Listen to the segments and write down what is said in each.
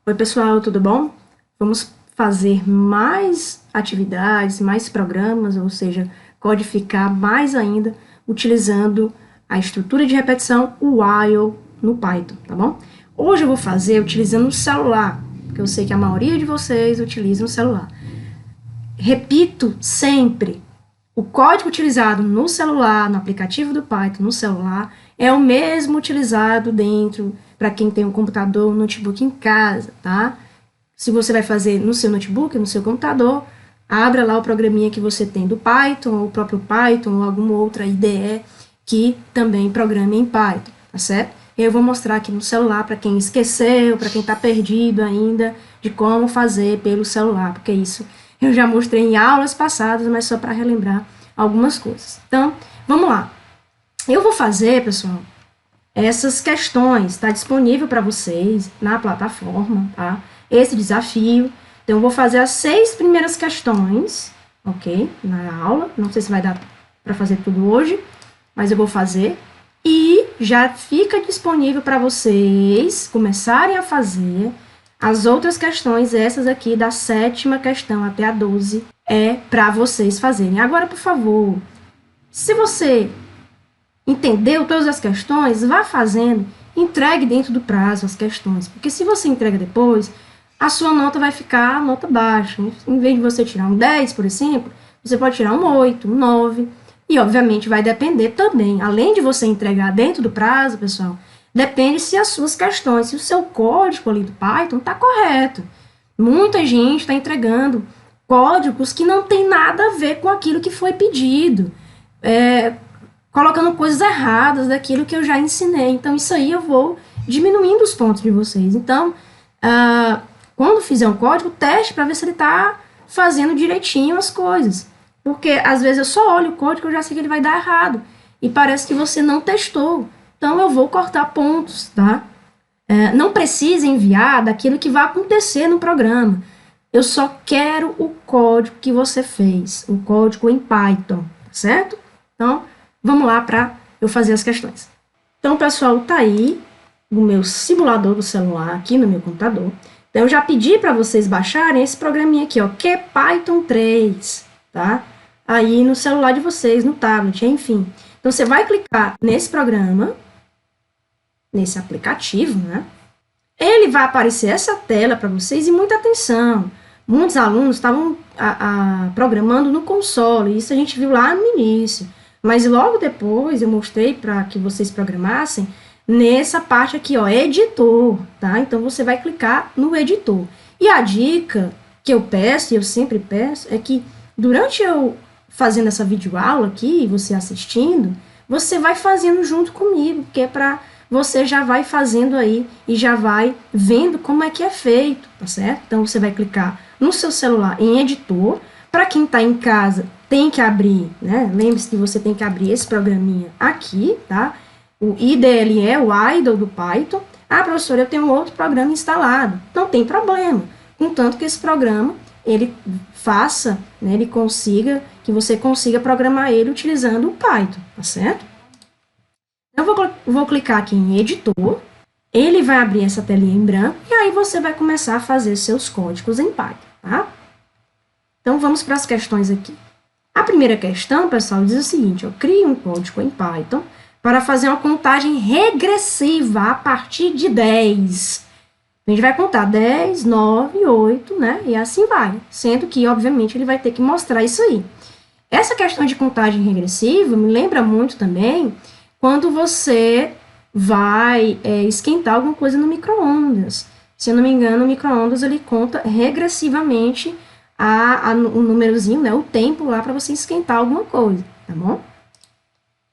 Oi, pessoal, tudo bom? Vamos fazer mais atividades, mais programas, ou seja, codificar mais ainda, utilizando a estrutura de repetição, o while, no Python, tá bom? Hoje eu vou fazer utilizando o celular, porque eu sei que a maioria de vocês utilizam o celular. Repito sempre, o código utilizado no celular, no aplicativo do Python, no celular, é o mesmo utilizado dentro, para quem tem um computador, um notebook em casa, tá? Se você vai fazer no seu notebook, no seu computador, abra lá o programinha que você tem do Python, ou o próprio Python, ou alguma outra IDE que também programe em Python, tá certo? Eu vou mostrar aqui no celular para quem esqueceu, para quem está perdido ainda, de como fazer pelo celular, porque isso eu já mostrei em aulas passadas, mas só para relembrar algumas coisas. Então, vamos lá. Eu vou fazer, pessoal, essas questões, está disponível para vocês na plataforma, tá? Esse desafio. Então, eu vou fazer as 6 primeiras questões, ok? Na aula. Não sei se vai dar para fazer tudo hoje, mas eu vou fazer. E já fica disponível para vocês começarem a fazer as outras questões, essas aqui da 7ª questão até a 12, é para vocês fazerem. Agora, por favor, se você entendeu todas as questões, vá fazendo, entregue dentro do prazo as questões, porque se você entrega depois, a sua nota vai ficar nota baixa. Em vez de você tirar um 10, por exemplo, você pode tirar um 8, um 9, e obviamente vai depender também, além de você entregar dentro do prazo, pessoal, depende se as suas questões, se o seu código ali do Python está correto. Muita gente está entregando códigos que não tem nada a ver com aquilo que foi pedido, colocando coisas erradas daquilo que eu já ensinei. Então, isso aí eu vou diminuindo os pontos de vocês. Então, quando fizer um código, teste para ver se ele está fazendo direitinho as coisas. Porque, às vezes, eu só olho o código e eu já sei que ele vai dar errado. E parece que você não testou. Então, eu vou cortar pontos, tá? Não precisa enviar daquilo que vai acontecer no programa. Eu só quero o código que você fez, o código em Python, certo? Então, vamos lá para eu fazer as questões. Então, pessoal, tá aí o meu simulador do celular aqui no meu computador. Então, eu já pedi para vocês baixarem esse programinha aqui, ó, QPython 3, tá? Aí no celular de vocês, no tablet, enfim. Então, você vai clicar nesse programa, nesse aplicativo, né? Ele vai aparecer essa tela para vocês e muita atenção. Muitos alunos estavam programando no console, isso a gente viu lá no início. Mas logo depois eu mostrei para que vocês programassem nessa parte aqui, ó, editor, tá? Então, você vai clicar no editor. E a dica que eu peço, e eu sempre peço, é que durante eu fazendo essa videoaula aqui, você assistindo, você vai fazendo junto comigo, porque é para você já vai fazendo aí e já vai vendo como é que é feito, tá certo? Então, você vai clicar no seu celular em editor. Para quem está em casa, tem que abrir, né? Lembre-se que você tem que abrir esse programinha aqui, tá? O IDLE, o idle do Python. Ah, professora, eu tenho um outro programa instalado. Não tem problema. Contanto que esse programa, ele faça, né? Ele consiga, que você consiga programar ele utilizando o Python, tá certo? Eu vou clicar aqui em editor. Ele vai abrir essa telinha em branco e aí você vai começar a fazer seus códigos em Python, tá? Então, vamos para as questões aqui. A primeira questão, pessoal, diz o seguinte, ó, crie um código em Python para fazer uma contagem regressiva a partir de 10. A gente vai contar 10, 9, 8, né? E assim vai. Sendo que, obviamente, ele vai ter que mostrar isso aí. Essa questão de contagem regressiva me lembra muito também quando você vai esquentar alguma coisa no micro-ondas. Se eu não me engano, o micro-ondas ele conta regressivamente o númerozinho, né, o tempo lá para você esquentar alguma coisa, tá bom?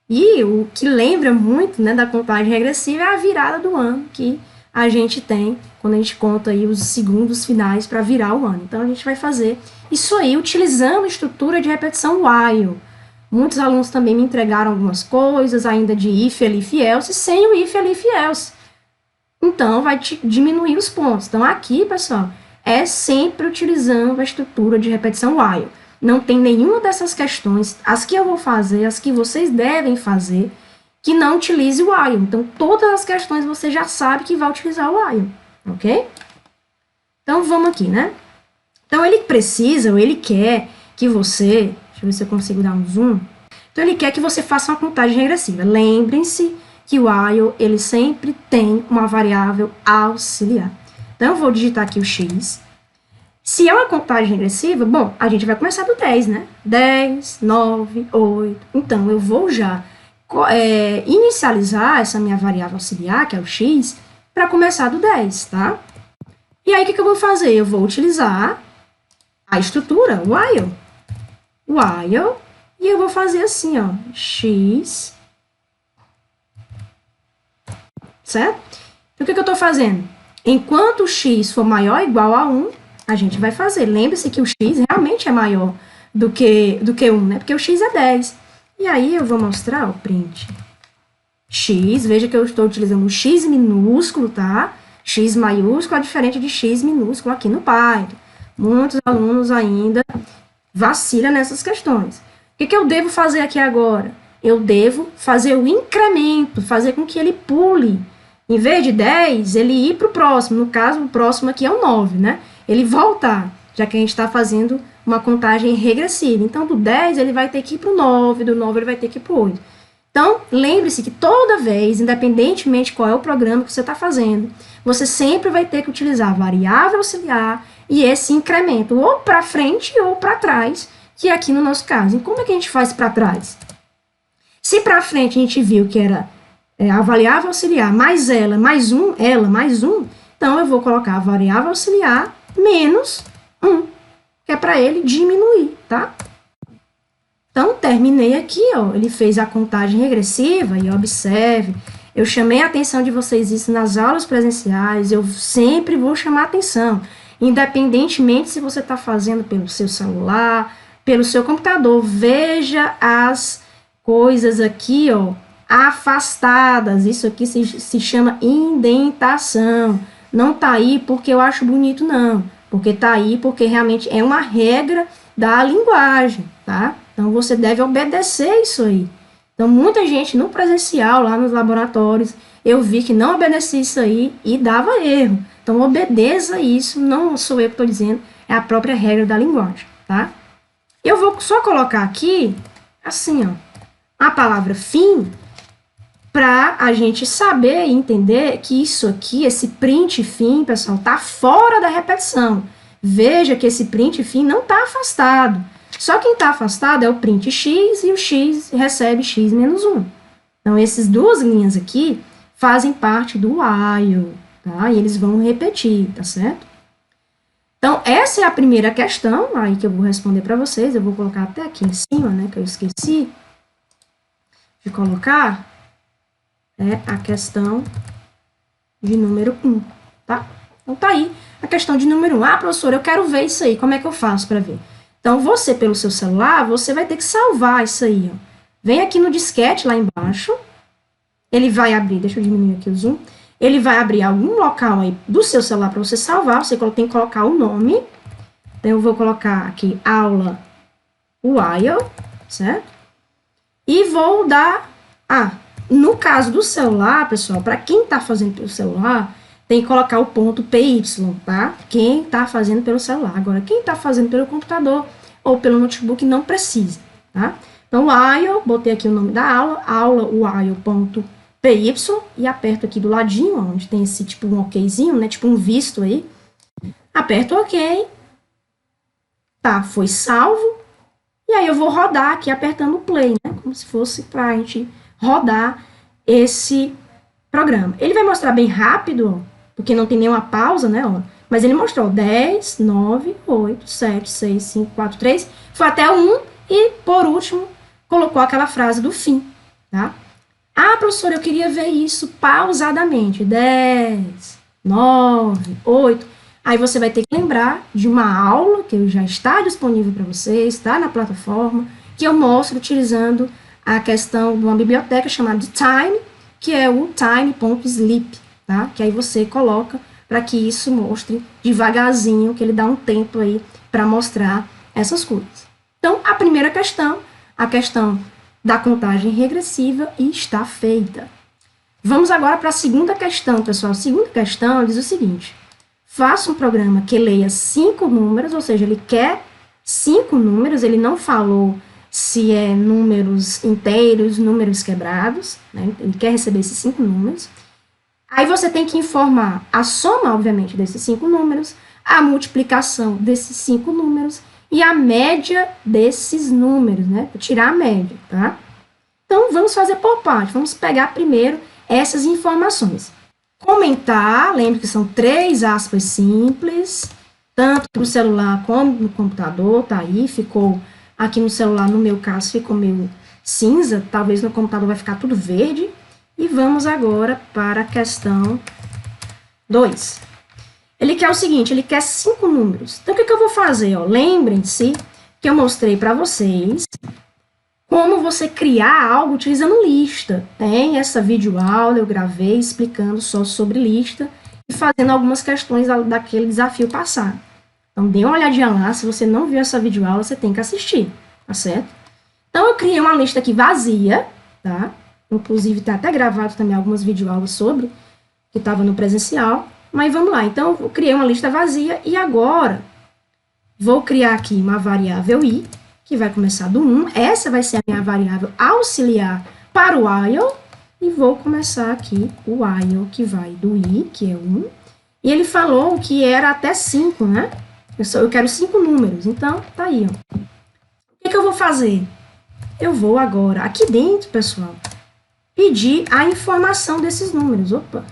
E o que lembra muito, né, da contagem regressiva é a virada do ano que a gente tem quando a gente conta aí os segundos finais para virar o ano. Então, a gente vai fazer isso aí utilizando a estrutura de repetição while. Muitos alunos também me entregaram algumas coisas ainda de if, elif, else, sem o if, elif, else. Então, vai diminuir os pontos. Então, aqui, pessoal, é sempre utilizando a estrutura de repetição while. Não tem nenhuma dessas questões, as que eu vou fazer, as que vocês devem fazer, que não utilize o while. Então, todas as questões você já sabe que vai utilizar o while, ok? Então, vamos aqui, né? Então, ele precisa, ou ele quer que você... Deixa eu ver se eu consigo dar um zoom. Então, ele quer que você faça uma contagem regressiva. Lembrem-se que o while, ele sempre tem uma variável auxiliar. Então, eu vou digitar aqui o x. Se é uma contagem regressiva, bom, a gente vai começar do 10, né? 10, 9, 8. Então, eu vou já inicializar essa minha variável auxiliar, que é o x, para começar do 10, tá? E aí, o que eu vou fazer? Eu vou utilizar a estrutura while, e eu vou fazer assim, ó, x, certo? Então, o que eu estou fazendo? Enquanto o x for maior ou igual a 1, a gente vai fazer. Lembre-se que o x realmente é maior do que 1, né? Porque o x é 10. E aí, eu vou mostrar o print x. Veja que eu estou utilizando o x minúsculo, tá? X maiúsculo é diferente de x minúsculo aqui no Python. Muitos alunos ainda vacilam nessas questões. O que eu devo fazer aqui agora? Eu devo fazer o incremento, fazer com que ele pule. Em vez de 10, ele ir para o próximo. No caso, o próximo aqui é o 9, né? Ele voltar, já que a gente está fazendo uma contagem regressiva. Então, do 10, ele vai ter que ir para o 9, do 9 ele vai ter que ir para o 8. Então, lembre-se que toda vez, independentemente qual é o programa que você está fazendo, você sempre vai ter que utilizar a variável auxiliar e esse incremento, ou para frente ou para trás, que é aqui no nosso caso. E como é que a gente faz para trás? Se para frente a gente viu que era a variável auxiliar mais ela mais um, então eu vou colocar a variável auxiliar menos 1, que é para ele diminuir, tá? Então, terminei aqui, ó, ele fez a contagem regressiva, e observe, eu chamei a atenção de vocês isso nas aulas presenciais, eu sempre vou chamar a atenção, independentemente se você está fazendo pelo seu celular, pelo seu computador, veja as coisas aqui, ó, afastadas, isso aqui se chama indentação, não tá aí porque eu acho bonito, não, porque tá aí porque realmente é uma regra da linguagem, tá? Então, você deve obedecer isso aí. Então, muita gente no presencial, lá nos laboratórios, eu vi que não obedecia isso aí e dava erro. Então, obedeça isso, não sou eu que estou dizendo, é a própria regra da linguagem, tá? Eu vou só colocar aqui, assim, ó, a palavra fim, para a gente saber e entender que isso aqui, esse print fim, pessoal, tá fora da repetição. Veja que esse print fim não está afastado. Só quem está afastado é o print x e o x recebe x menos 1. Então, essas duas linhas aqui fazem parte do while, tá? E eles vão repetir, tá certo? Então, essa é a primeira questão aí que eu vou responder para vocês. Eu vou colocar até aqui em cima, né, que eu esqueci de colocar, é a questão de número 1, tá? Então, tá aí a questão de número 1. Ah, professora, eu quero ver isso aí, como é que eu faço para ver? Então, você, pelo seu celular, você vai ter que salvar isso aí, ó. Vem aqui no disquete, lá embaixo. Ele vai abrir, deixa eu diminuir aqui o zoom. Ele vai abrir algum local aí do seu celular para você salvar. Você tem que colocar o nome. Então, eu vou colocar aqui aula while, certo? E vou dar... Ah, no caso do celular, pessoal, para quem está fazendo pelo celular, tem que colocar o ponto PY, tá? Quem está fazendo pelo celular. Agora, quem está fazendo pelo computador ou pelo notebook não precisa, tá? Então, while, botei aqui o nome da aula while.py, e aperto aqui do ladinho, onde tem esse tipo um okzinho, né? Tipo um visto aí. Aperto OK. Tá, foi salvo. E aí eu vou rodar aqui apertando o play, né? Como se fosse para a gente rodar esse programa. Ele vai mostrar bem rápido, ó, porque não tem nenhuma pausa, né, ó. Mas ele mostrou 10, 9, 8, 7, 6, 5, 4, 3, foi até o 1 e, por último, colocou aquela frase do fim, tá? Ah, professora, eu queria ver isso pausadamente. 10, 9, 8. Aí você vai ter que lembrar de uma aula que já está disponível para você, está na plataforma, que eu mostro utilizando a questão de uma biblioteca chamada Time, que é o time.sleep, tá? Que aí você coloca para que isso mostre devagarzinho, que ele dá um tempo aí para mostrar essas coisas. Então, a primeira questão, a questão da contagem regressiva, está feita. Vamos agora para a segunda questão, pessoal. A segunda questão diz o seguinte: faça um programa que leia 5 números, ou seja, ele quer 5 números, ele não falou se é números inteiros, números quebrados, né? Ele quer receber esses 5 números. Aí você tem que informar a soma, obviamente, desses 5 números, a multiplicação desses 5 números e a média desses números, né? Para tirar a média, tá? Então, vamos fazer por parte. Vamos pegar primeiro essas informações. Comentar, lembre que são 3 aspas simples, tanto no celular como no computador, tá aí, ficou aqui no celular, no meu caso, ficou meio cinza, talvez no computador vai ficar tudo verde. E vamos agora para a questão 2. Ele quer o seguinte, ele quer 5 números. Então, o que eu vou fazer? Lembrem-se que eu mostrei para vocês como você criar algo utilizando lista. Tem essa videoaula, eu gravei explicando só sobre lista e fazendo algumas questões daquele desafio passado. Então, dê uma olhadinha lá. Se você não viu essa videoaula, você tem que assistir, tá certo? Então, eu criei uma lista aqui vazia, tá? Inclusive, tá até gravado também algumas videoaulas sobre, que estava no presencial. Mas vamos lá. Então, eu criei uma lista vazia e agora vou criar aqui uma variável i, que vai começar do 1. Essa vai ser a minha variável auxiliar para o while. E vou começar aqui o while, que vai do i, que é 1. E ele falou que era até 5, né? Eu quero 5 números. Então, tá aí, ó. O que eu vou fazer? Eu vou agora, aqui dentro, pessoal, pedir a informação desses números. Opa!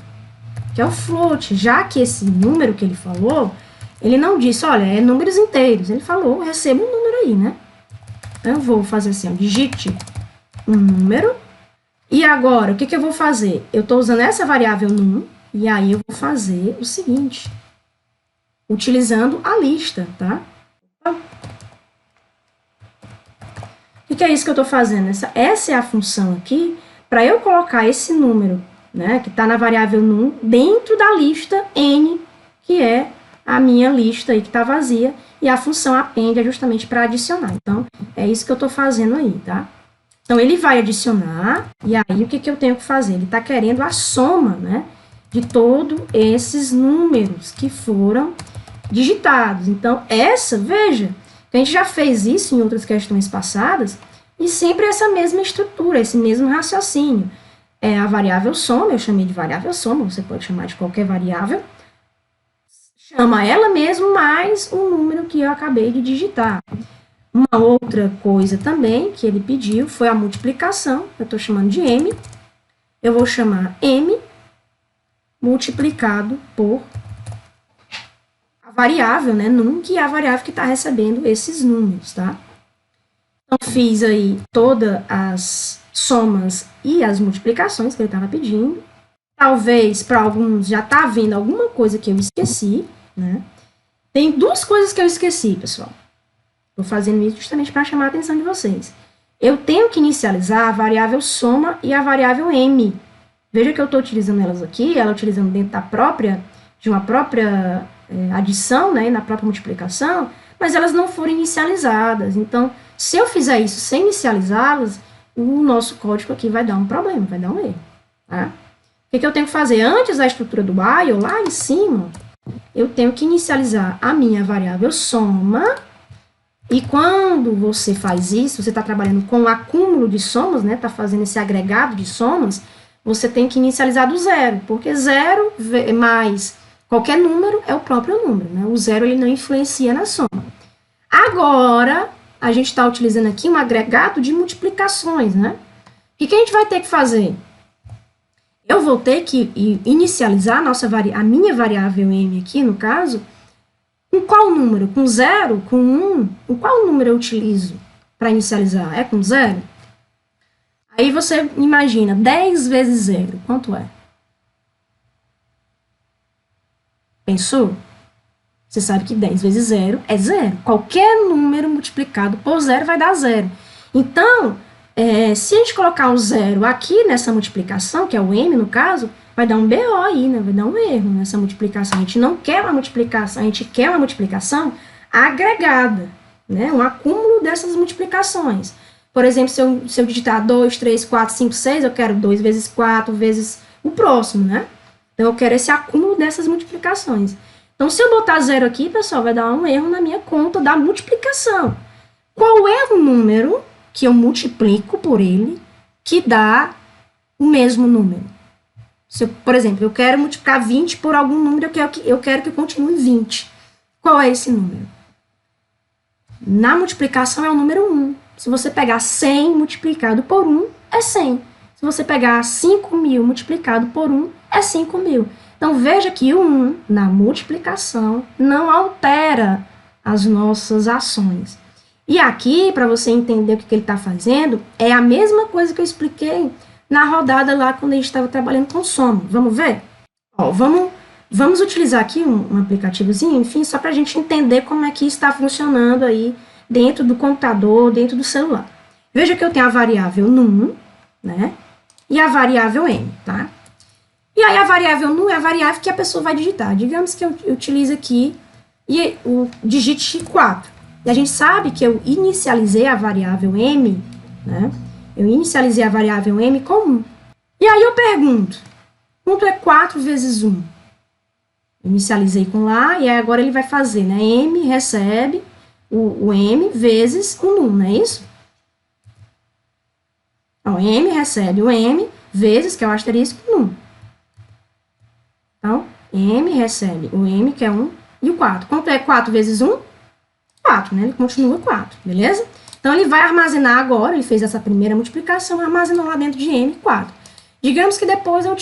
Que é o float. Já que esse número que ele falou, ele não disse, olha, é números inteiros. Ele falou, receba um número aí, né? Então, eu vou fazer assim, ó, digite um número. E agora, o que eu vou fazer? Eu estou usando essa variável num, e aí eu vou fazer o seguinte, utilizando a lista, tá? O que é isso que eu estou fazendo? Essa é a função aqui, para eu colocar esse número, né, que está na variável num, dentro da lista n, que é a minha lista aí que está vazia, e a função append é justamente para adicionar. Então, é isso que eu estou fazendo aí, tá? Então, ele vai adicionar, e aí o que eu tenho que fazer? Ele está querendo a soma, né, de todos esses números que foram digitados. Então, veja, a gente já fez isso em outras questões passadas, e sempre essa mesma estrutura, esse mesmo raciocínio. É a variável soma, eu chamei de variável soma, você pode chamar de qualquer variável, chama ela mesmo mais o número que eu acabei de digitar. Uma outra coisa também que ele pediu foi a multiplicação, eu estou chamando de m, eu vou chamar m multiplicado por a variável, né, num, que é a variável que está recebendo esses números, tá? Então, fiz aí todas as somas e as multiplicações que ele estava pedindo. Talvez, para alguns, já está vendo alguma coisa que eu esqueci, né? Tem 2 coisas que eu esqueci, pessoal. Estou fazendo isso justamente para chamar a atenção de vocês. Eu tenho que inicializar a variável soma e a variável m. Veja que eu estou utilizando elas aqui, ela utilizando dentro de uma própria adição, né, na própria multiplicação, mas elas não foram inicializadas. Então, se eu fizer isso sem inicializá-las, o nosso código aqui vai dar um problema, vai dar um erro. Tá? O que eu tenho que fazer? Antes da estrutura do while, lá em cima, eu tenho que inicializar a minha variável soma, e quando você faz isso, você está trabalhando com o acúmulo de somas, né? Está fazendo esse agregado de somas, você tem que inicializar do 0, porque 0 mais qualquer número é o próprio número, né? O 0 ele não influencia na soma. Agora, a gente está utilizando aqui um agregado de multiplicações, né? O que a gente vai ter que fazer? Eu vou ter que inicializar a minha variável m aqui, no caso, com qual número? Com 0? Com 1? Com qual número eu utilizo para inicializar? É com 0? Aí você imagina, 10 vezes 0, quanto é? Pensou? Você sabe que 10 vezes 0 é 0. Qualquer número multiplicado por 0 vai dar 0. Então, se a gente colocar o 0 aqui nessa multiplicação, que é o m no caso, vai dar um BO aí, né? Vai dar um erro nessa multiplicação. A gente não quer uma multiplicação, a gente quer uma multiplicação agregada, né? Um acúmulo dessas multiplicações. Por exemplo, se eu digitar 2, 3, 4, 5, 6, eu quero 2 vezes 4 vezes o próximo, né? Então, eu quero esse acúmulo dessas multiplicações. Então, se eu botar 0 aqui, pessoal, vai dar um erro na minha conta da multiplicação. Qual é o número que eu multiplico por ele que dá o mesmo número? Se eu, por exemplo, eu quero multiplicar 20 por algum número, eu quero que continue 20. Qual é esse número? Na multiplicação é o número 1. Se você pegar 100 multiplicado por 1, é 100. Se você pegar 5.000 multiplicado por 1, é 5.000. Então, veja que o 1, na multiplicação, não altera as nossas ações. E aqui, para você entender o que ele está fazendo, é a mesma coisa que eu expliquei na rodada lá quando a gente estava trabalhando com soma. Vamos ver? Ó, vamos utilizar aqui um aplicativozinho, enfim, só para a gente entender como é que está funcionando aí dentro do computador, dentro do celular. Veja que eu tenho a variável num, né? E a variável n, tá? E aí a variável num é a variável que a pessoa vai digitar. Digamos que eu utilize aqui e digite 4. E a gente sabe que eu inicializei a variável m, né? Eu inicializei a variável m com 1. E aí eu pergunto, quanto é 4 vezes 1? Eu inicializei com lá, e aí agora ele vai fazer, né? M recebe o m vezes o num, não é isso? Então, m recebe o m vezes, que é o asterisco, num. Então, m recebe o m, que é 1, e o 4. Quanto é 4 vezes 1? 4, né? Ele continua 4, beleza? Então, ele vai armazenar agora, ele fez essa primeira multiplicação, armazenou lá dentro de m 4. Digamos que depois eu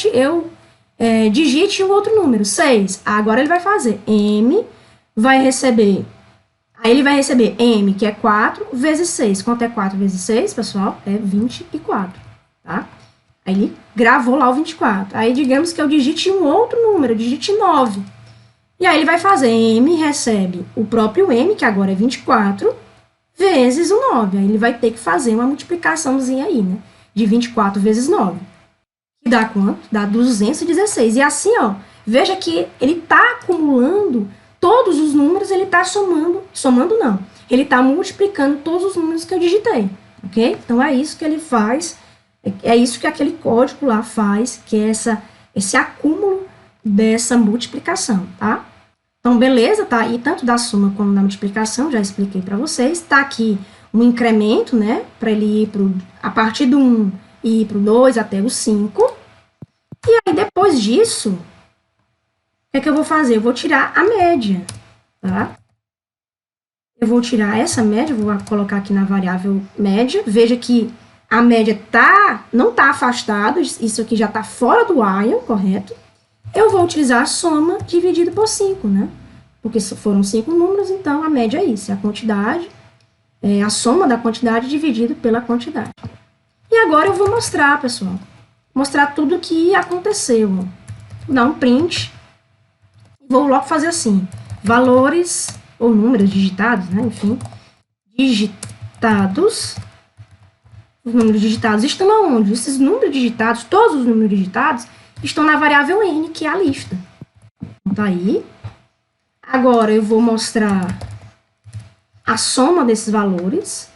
digite um outro número, 6. Agora ele vai fazer m, vai receber, aí ele vai receber m, que é 4, vezes 6. Quanto é 4 vezes 6, pessoal? É 24, tá? Aí ele gravou lá o 24. Aí, digamos que eu digite um outro número, eu digite 9. E aí, ele vai fazer m recebe o próprio m, que agora é 24, vezes o 9. Aí, ele vai ter que fazer uma multiplicaçãozinha aí, né? De 24 vezes 9. Que dá quanto? Dá 216. E assim, ó, veja que ele tá acumulando todos os números, ele tá somando não. Ele tá multiplicando todos os números que eu digitei, ok? Então, é isso que ele faz. É isso que aquele código lá faz, que é esse acúmulo dessa multiplicação, tá? Então, beleza, tá aí tanto da soma como da multiplicação, já expliquei para vocês. Tá aqui um incremento, né, para ele ir a partir do 1 e ir para o 2 até o 5. E aí, depois disso, o que é que eu vou fazer? Eu vou tirar a média, tá? Eu vou tirar essa média, vou colocar aqui na variável média. Veja que a média não está afastada, isso aqui já está fora do while, correto? Eu vou utilizar a soma dividido por 5, né? Porque foram 5 números, então a média é isso, é a quantidade, é a soma da quantidade dividido pela quantidade. E agora eu vou mostrar, pessoal, mostrar tudo o que aconteceu. Vou dar um print, vou logo fazer assim, valores, ou números digitados, né? Enfim, digitados. Os números digitados estão aonde? Esses números digitados, todos os números digitados, estão na variável n, que é a lista. Então, tá aí. Agora, eu vou mostrar a soma desses valores.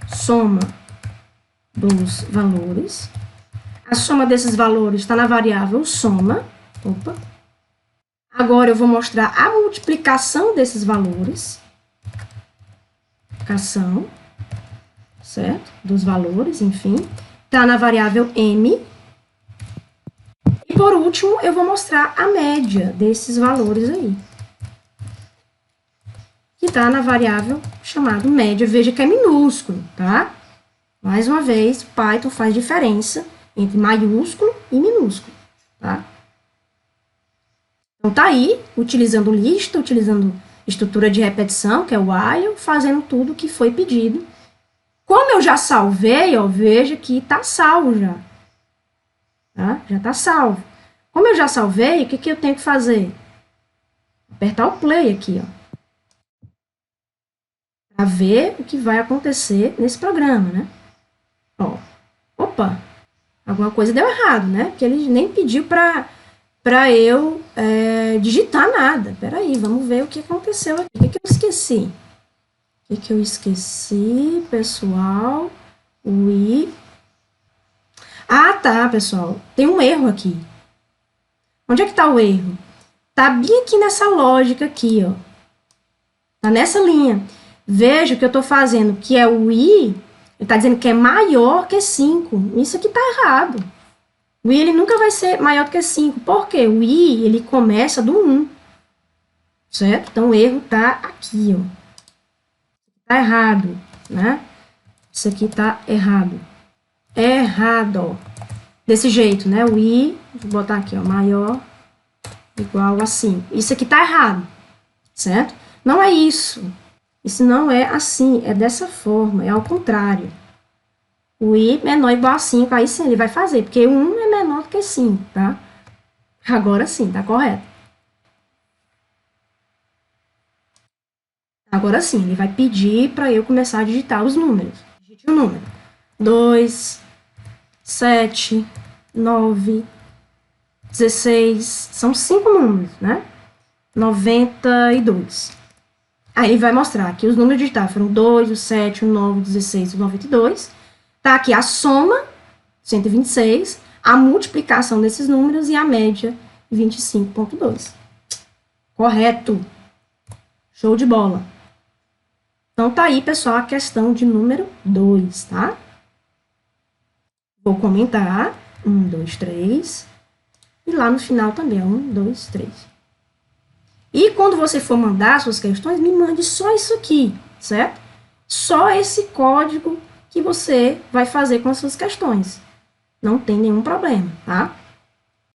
Soma dos valores. A soma desses valores está na variável soma. Opa. Agora, eu vou mostrar a multiplicação desses valores. Multiplicação. Certo? Dos valores, enfim. Está na variável m. E, por último, eu vou mostrar a média desses valores aí. Que está na variável chamada média. Veja que é minúsculo, tá? Mais uma vez, Python faz diferença entre maiúsculo e minúsculo, tá? Então, tá aí, utilizando lista, utilizando estrutura de repetição, que é o while, fazendo tudo o que foi pedido. Como eu já salvei, ó, veja que tá salvo já. Tá? Já tá salvo. Como eu já salvei, o que que eu tenho que fazer? Apertar o play aqui, ó. Para ver o que vai acontecer nesse programa, né? Ó. Opa! Alguma coisa deu errado, né? Porque ele nem pediu para eu digitar nada. Peraí, vamos ver o que aconteceu aqui. O que eu esqueci? O que eu esqueci, pessoal? Ah, tá, pessoal. Tem um erro aqui. Onde é que tá o erro? Tá bem aqui nessa lógica aqui, ó. Tá nessa linha. Veja que eu tô fazendo, que é o i, ele tá dizendo que é maior que 5. Isso aqui tá errado. O i, ele nunca vai ser maior do que 5. Por quê? O i, ele começa do 1. Certo? Então, o erro tá aqui, ó. Tá errado, né? Isso aqui tá errado. Errado, ó. Desse jeito, né? O i, vou botar aqui, ó, maior igual a 5. Isso aqui tá errado, certo? Não é isso. Isso não é assim, é dessa forma, é ao contrário. O i menor igual a 5, aí sim ele vai fazer, porque 1 é menor do que 5, tá? Agora sim, tá correto. Agora sim, ele vai pedir para eu começar a digitar os números. Digite o número. 2, 7, 9, 16, são 5 números, né? 92. Aí vai mostrar que os números digitados foram 2, o 7, o 9, o 16 e o 92. Tá aqui a soma, 126, a multiplicação desses números e a média, 25,2. Correto. Show de bola. Então, tá aí, pessoal, a questão de número 2, tá? Vou comentar. 1, 2, 3. E lá no final também, 1, 2, 3. E quando você for mandar suas questões, me mande só isso aqui, certo? Só esse código que você vai fazer com as suas questões. Não tem nenhum problema, tá?